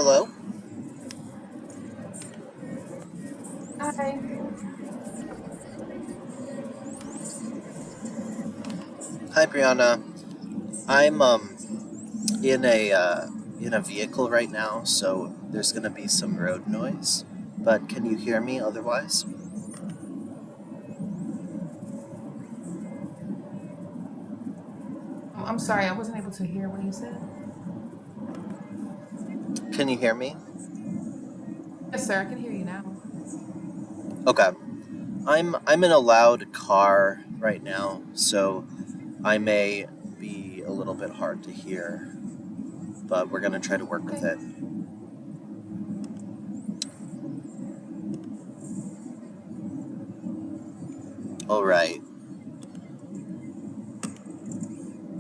Hello. Hi. Hi, Brianna. I'm in a vehicle right now, so there's gonna be some road noise. But can you hear me otherwise? I'm sorry, I wasn't able to hear what you said. Can you hear me? Yes, sir, I can hear you now. Okay. I'm in a loud car right now, so I may be a little bit hard to hear, but we're gonna try to work with Okay. it. All right.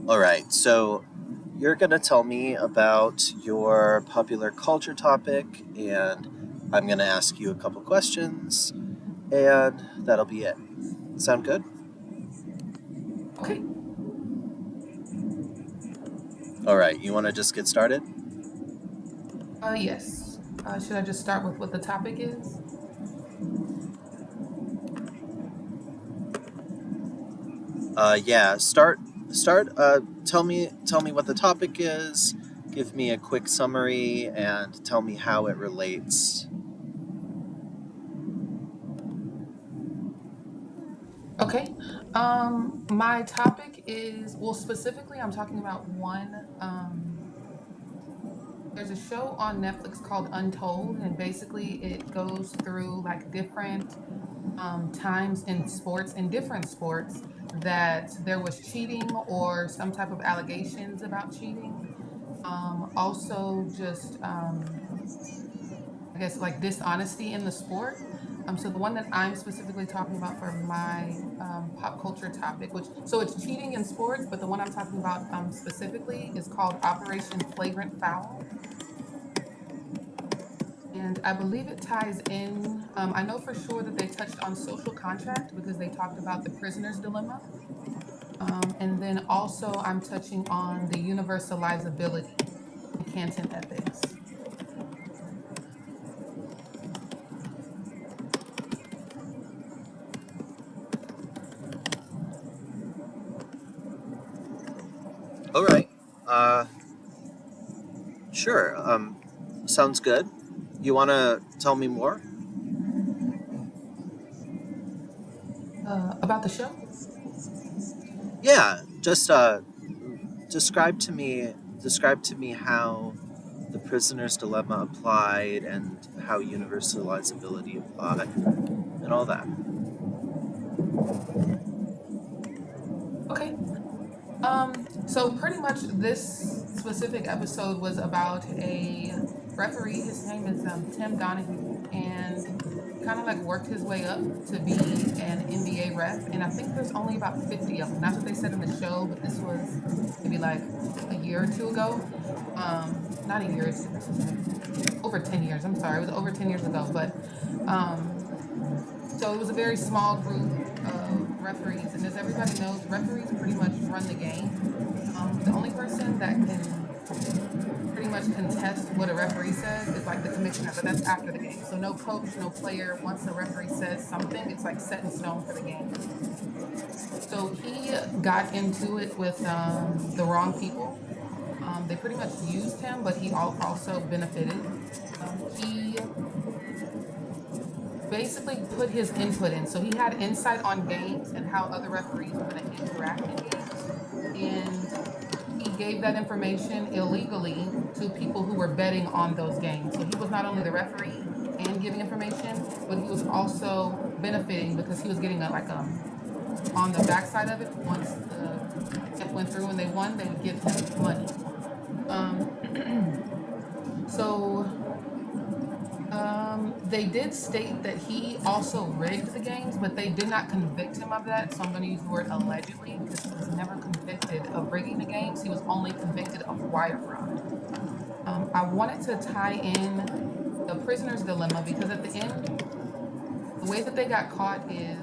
All right. So you're gonna tell me about your popular culture topic, and I'm gonna ask you a couple questions, and that'll be it. Sound good? Okay. All right, you want to just get started? Yes. Should I just start with what the topic is? Yeah. Start. Tell me what the topic is. Give me a quick summary and tell me how it relates. Okay. My topic is, well, specifically, I'm talking about there's a show on Netflix called Untold, and basically it goes through like different times in different sports that there was cheating or some type of allegations about cheating. Also, just I guess like dishonesty in the sport. So the one that I'm specifically talking about for my pop culture topic, which so it's cheating in sports, but the one I'm talking about specifically is called Operation Flagrant Foul. And I believe it ties in. I know for sure that they touched on social contract because they talked about the prisoner's dilemma. And then also, I'm touching on the universalizability and Canton ethics. All right. Uh, sure. Sounds good. You want to tell me more? About the show? Yeah. Just describe to me how the prisoner's dilemma applied and how universalizability applied and all that. Okay. So pretty much this specific episode was about a referee. His name is Tim Donahue, and he kind of like worked his way up to be an NBA ref. And I think there's only about 50 of them. That's what they said in the show, but this was maybe like a year or two ago. Not a year, it's like over 10 years. I'm sorry, it was over 10 years ago. But um, so it was a very small group of referees, and as everybody knows, referees pretty much run the game. The only person that can pretty much contest what a referee says is like the commissioner, but that's after the game. So no coach, no player. Once a referee says something, it's like set in stone for the game. So he got into it with the wrong people. They pretty much used him, but he also benefited. He basically put his input in. So he had insight on games and how other referees were going to interact in games. And he gave that information illegally to people who were betting on those games. So he was not only the referee and giving information, but he was also benefiting because he was getting a on the backside of it. Once the camp went through and they won, they would give him money. Um, so they did state that he also rigged the games, but they did not convict him of that. So I'm going to use the word allegedly because he was never convicted of rigging the games. He was only convicted of wire fraud. I wanted to tie in the prisoner's dilemma because at the end, the way that they got caught is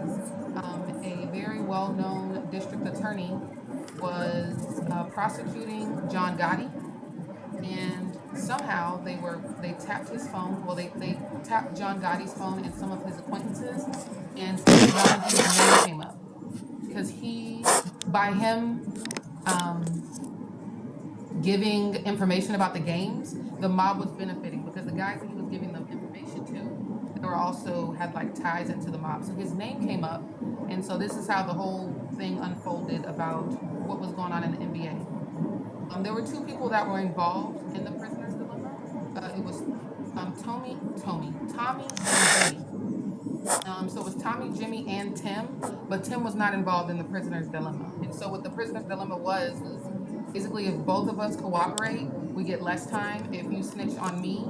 a very well known district attorney was prosecuting John Gotti, and somehow they tapped his phone. Well, they tapped John Gotti's phone and some of his acquaintances, and Tim Donaghy's name came up because by him um, giving information about the games, the mob was benefiting because the guys that he was giving the information to, they were also had like ties into the mob. So his name came up, and so this is how the whole thing unfolded about what was going on in the NBA. There were two people that were involved in the prisoner's dilemma. It was Tommy, and Jimmy. So it was Tommy, Jimmy, and Tim, but Tim was not involved in the prisoner's dilemma. And so what the prisoner's dilemma was basically if both of us cooperate, we get less time. If you snitch on me,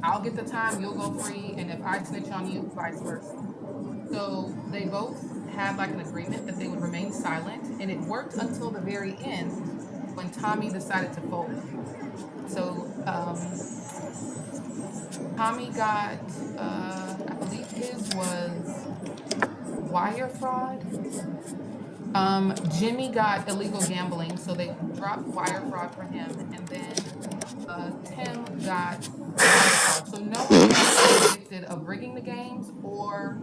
I'll get the time, you'll go free, and if I snitch on you, vice versa. So they both had like an agreement that they would remain silent, and it worked until the very end when Tommy decided to fold. So Tommy got, I believe his was wire fraud. Jimmy got illegal gambling, so they dropped wire fraud for him, and then Tim got wire fraud. So no one was actually convicted of rigging the games or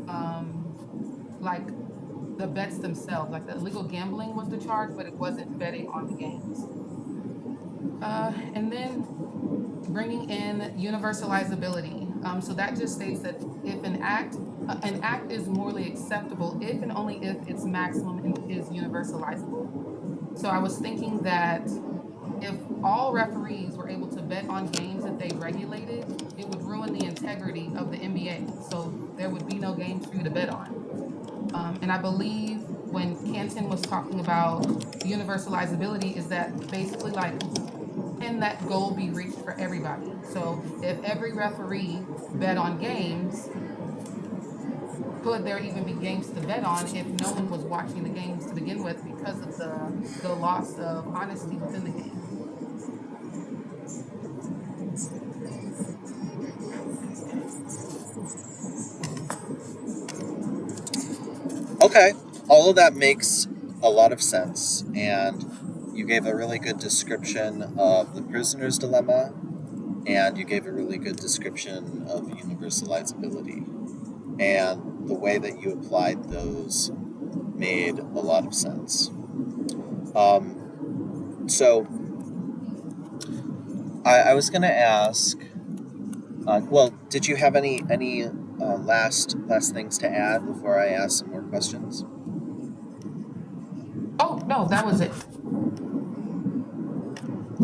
um, like the bets themselves. Like the illegal gambling was the charge, but it wasn't betting on the games. And then bringing in universalizability. So that just states that if an act is morally acceptable if and only if its maximum is universalizable. So I was thinking that if all referees were able to bet on games that they regulated, it would ruin the integrity of the NBA. So there would be no games for you to bet on. And I believe when Canton was talking about universalizability, is that basically like, can that goal be reached for everybody? So if every referee bet on games, could there even be games to bet on if no one was watching the games to begin with because of the loss of honesty within the game? Okay, all of that makes a lot of sense, and you gave a really good description of the prisoner's dilemma, and you gave a really good description of universalizability. And the way that you applied those made a lot of sense. So I was going to ask. Well, did you have any last things to add before I ask some more questions? Oh no, that was it.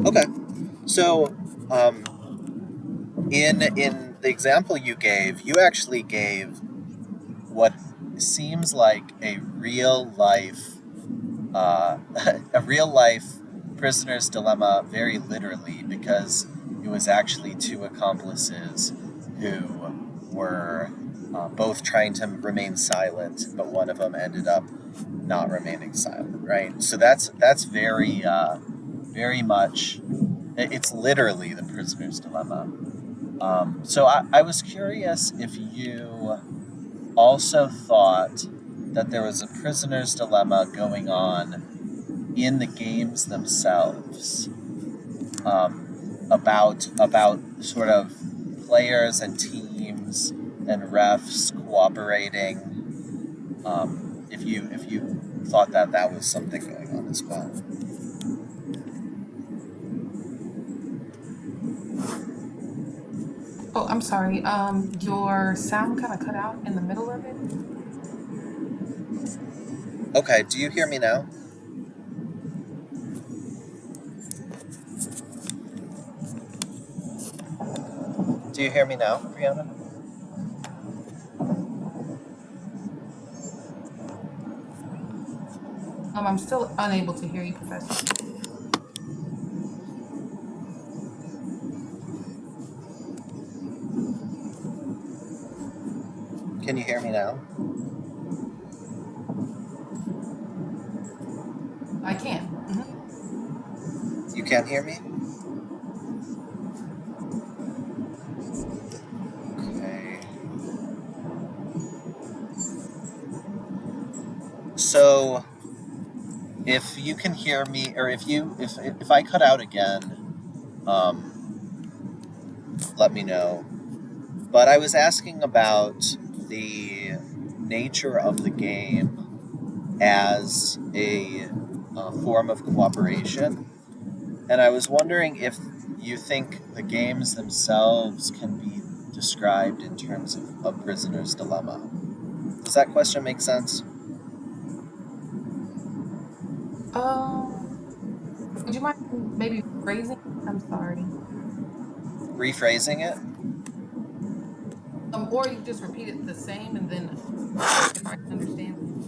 Okay. So, in the example you gave, you actually gave what seems like a real life uh, a real life prisoner's dilemma very literally, because it was actually two accomplices who were both trying to remain silent, but one of them ended up not remaining silent. Right. So that's very much, it's literally the prisoner's dilemma. So I was curious if you also thought that there was a prisoner's dilemma going on in the games themselves, about sort of players and teams and refs cooperating. If you thought that that was something going on as well. Oh, I'm sorry. Your sound kind of cut out in the middle of it. Okay, do you hear me now? Do you hear me now, Brianna? I'm still unable to hear you, Professor. Can you hear me now? I can. You can't hear me? Okay. So if you can hear me, or if I cut out again, let me know. But I was asking about the nature of the game as a form of cooperation. And I was wondering if you think the games themselves can be described in terms of a prisoner's dilemma. Does that question make sense? Um, would you mind maybe phrasing? I'm sorry. Rephrasing it? Or you just repeat it the same, and then if I can understand.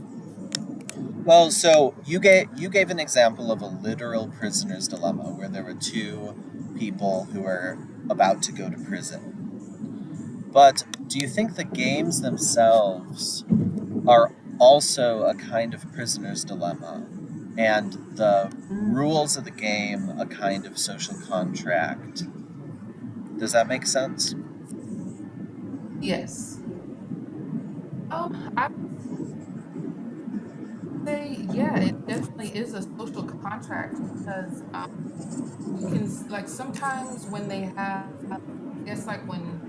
Well, so you gave an example of a literal prisoner's dilemma where there were two people who were about to go to prison. But do you think the games themselves are also a kind of prisoner's dilemma, and the Mm, rules of the game a kind of social contract? Does that make sense? yes. I would say yeah, it definitely is a social contract because you can like sometimes when they have, I guess like when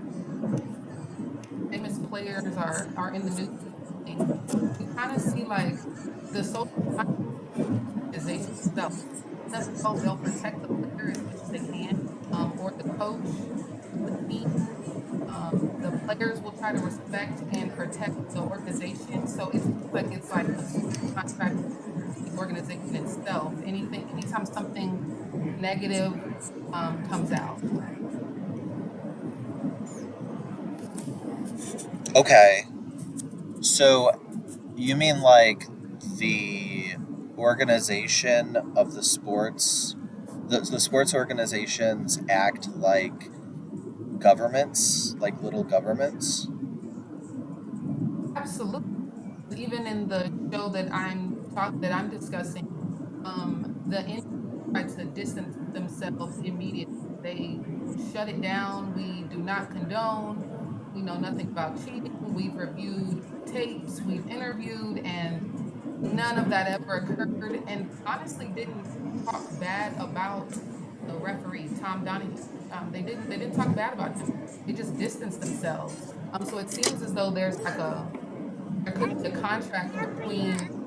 famous players are in the news, you kind of see like the social organization itself. They'll protect the player as much as they can, or the coach, the team. The players will try to respect and protect the organization. So it seems like it's like a social contract with the organization itself. Anytime something negative comes out. Okay, so you mean like the organization of the sports, the sports organizations act like governments, like little governments? Absolutely. Even in the show that I'm discussing, the industry tried to distance themselves immediately. They shut it down. We do not condone. We know nothing about cheating. We've reviewed tapes. We've interviewed, and none of that ever occurred. And honestly, didn't talk bad about the referee Tom Donahue. They didn't talk bad about him. They just distanced themselves. So it seems as though there could be a contract between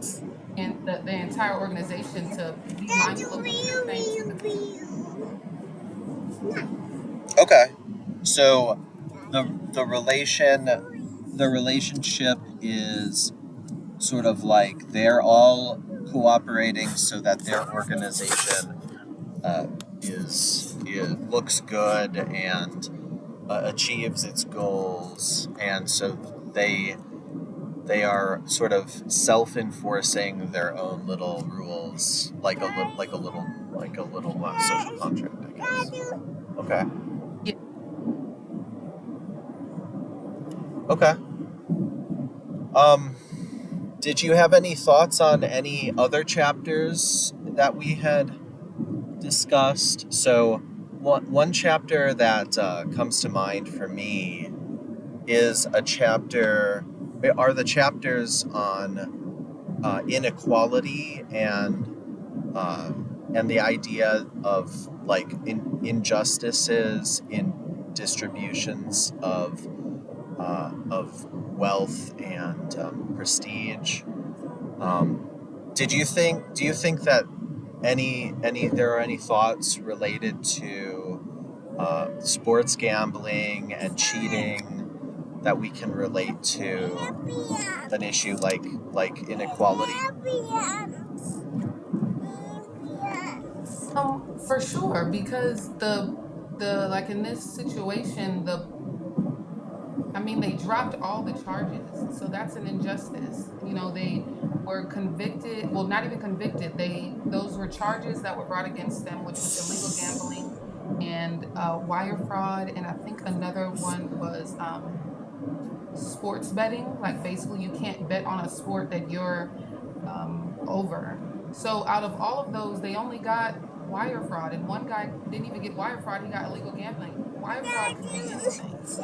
and the entire organization to be mindful of what you're saying to the Okay, so the relationship is sort of like they're all cooperating so that their organization uh, looks good and achieves its goals, and so they are sort of self-enforcing their own little rules, like a little social contract, I guess. Okay. yeah. Okay. Um, did you have any thoughts on any other chapters that we had discussed? So, one chapter that comes to mind for me is a chapter, are the chapters on inequality uh, and the idea of like injustices in distributions of wealth and prestige. Did you think? Do you think that any there are any thoughts related to sports gambling and cheating that we can relate to an issue like inequality? For sure, because the like in this situation, I mean, they dropped all the charges, so that's an injustice. You know, they were convicted, well, not even convicted. Those were charges that were brought against them, which was illegal gambling and wire fraud, and I think another one was sports betting. Like basically, you can't bet on a sport that you're over. So out of all of those, they only got wire fraud, and one guy didn't even get wire fraud. He got illegal gambling. Wire fraud could be anything. So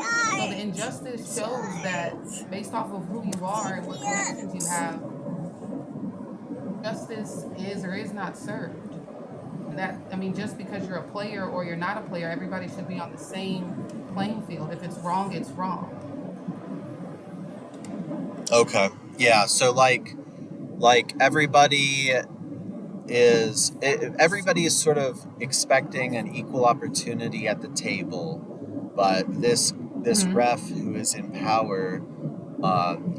the injustice shows that based off of who you are and what connections you have, justice is or is not served. that, I mean, just because you're a player or you're not a player, everybody should be on the same playing field. If it's wrong, it's wrong. Okay. Yeah. So like everybody is sort of expecting an equal opportunity at the table, but this Hmm. ref who is in power,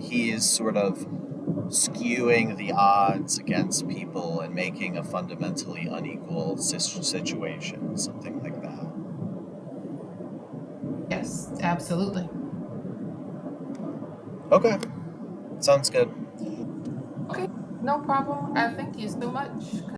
he is sort of skewing the odds against people and making a fundamentally unequal situation, something like that. Yes, absolutely. Okay, sounds good. Okay, no problem. I thank you so much.